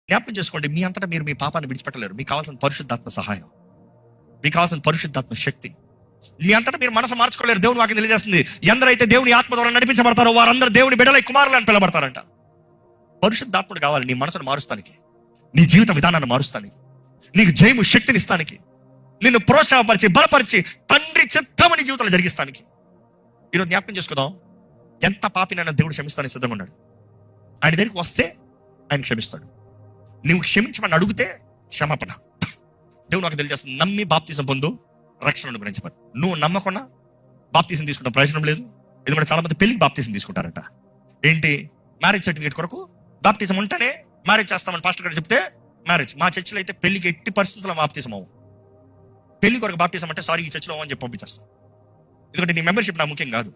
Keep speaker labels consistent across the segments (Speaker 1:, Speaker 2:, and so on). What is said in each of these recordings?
Speaker 1: జ్ఞాపకం చేసుకోండి, మీ అంతటా మీరు మీ పాపాన్ని విడిచిపెట్టలేరు. మీకు కావాల్సిన పరిశుద్ధాత్మ సహాయం, మీకు కావాల్సిన పరిశుద్ధాత్మ శక్తి. మీ అంతటా మీరు మనసు మార్చుకోలేరు. దేవుని వాక్యం తెలియజేస్తుంది, ఎందరైతే దేవుని ఆత్మ ద్వారా నడిపించబడతారో వారందరూ దేవుని బిడ్డలై కుమారులు అని పిలబడతారంట. పరిశుద్ధాత్ముడు కావాలి నీ మనసును మారుస్తానికి, నీ జీవిత విధానాన్ని మారుస్తానికి, నీకు జయము శక్తిని ఇస్తానికి, నిన్ను ప్రోత్సాహపరిచి బలపరిచి తండ్రి చిత్తమని జీవితంలో జరిగిస్తానికి. ఈరోజు జ్ఞాపకం చేసుకుందాం, ఎంత పాపినైనా దేవుడు క్షమిస్తానికి సిద్ధంగా ఉన్నాడు. ఆయన దగ్గరికి వస్తే ఆయన క్షమిస్తాడు. నువ్వు క్షమించమని అడిగితే క్షమాపణ. దేవుడు నాకు తెలియజేస్తుంది, నమ్మి బాప్తిజం పొందు, రక్షణ అనుగ్రహించబడి. నువ్వు నమ్మకుండా బాప్తిజం తీసుకుంటాం ప్రయోజనం లేదు. ఎందుకంటే చాలా మంది పెళ్లికి బాప్తిజం తీసుకుంటారట. ఏంటి, మ్యారేజ్ సర్టిఫికేట్ కొరకు బాప్తిజం ఉంటేనే మ్యారేజ్ చేస్తామని పాస్టర్ గారు చెప్తే మ్యారేజ్. మా చర్చిలో అయితే పెళ్లికి ఎట్టి పరిస్థితుల్లో బాప్తిజం అవ్వు. పెళ్లి కొరకు బాప్తిజం అంటే సారీ ఈ చర్చిలో అని చెప్పి పంపించేస్తాం. ఎందుకంటే నీ మెంబర్షిప్ నాకు ముఖ్యం కాదు.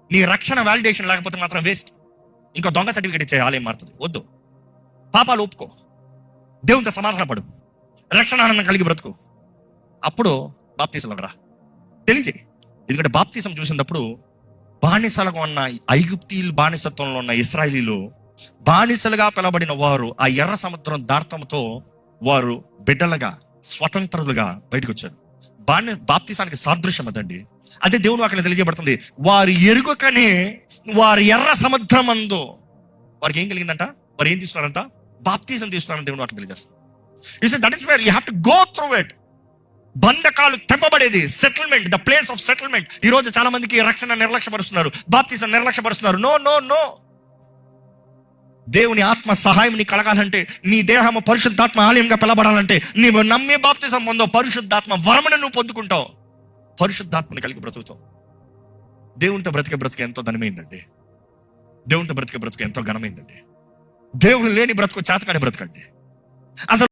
Speaker 1: నీ రక్షణ వాలిడేషన్ లేకపోతే మాత్రం వేస్ట్. ఇంకా దొంగ సర్టిఫికేట్ ఇచ్చే ఆలయం మారుతుంది. వద్దు. పాపాలు ఒప్పుకో, దేవునితో సమాధానపడు, రక్షణ ఆనందం కలిగి బ్రతుకు. అప్పుడు బాప్తిజంలో రా, తెలియజేయి. ఎందుకంటే బాప్తిజం చూసినప్పుడు బానిసలుగా ఉన్న ఐగుప్తీయులు, బానిసత్వంలో ఉన్న ఇశ్రాయేలీలు, బానిసలుగా పిలబడిన వారు ఆ ఎర్ర సముద్రం దాటంతో వారు బిడ్డలుగా స్వతంత్రులుగా బయటకు వచ్చారు. బాప్తిజానికి సాదృశ్యం అదండి. అదే దేవుని వాక్యం తెలియజేయబడుతుంది, వారు ఎరుగకనే వారు ఎర్ర సముద్రం అందు వారికి ఏం కలిగిందంట, వారు ఏం తీసుకున్నారంట, బాప్తిజం తీసుకున్నారని దేవుని వాక్యం తెలియజేస్తుంది. That is where you have to go through it. బంధకాలు తెంపబడేది settlement, the place of settlement. ఈ రోజు చాలా మందికి రక్షణ నిర్లక్ష్యపరుస్తున్నారు, బాప్తిజం నిర్లక్ష్యపరుస్తున్నారు. No no no. దేవుని ఆత్మ సహాయం నీకు కలగాలంటే, నీ దేహము పరిశుద్ధాత్మ ఆలయంగా పిలబడాలంటే నీవు నమ్మి బాప్తిజం పొందో పరిశుద్ధాత్మ వరమును నువ్వు పొందుకుంటావు. పరిశుద్ధాత్మని కలిగి బ్రతుకుతావు. దేవునితో బ్రతికే ఎంతో ఘనమైందండి. దేవునితో బ్రతికే బ్రతుకు ఎంతో ఘనమైందండి. దేవుడు లేని బ్రతుకు చేతకాని బ్రతుకండి. అసలు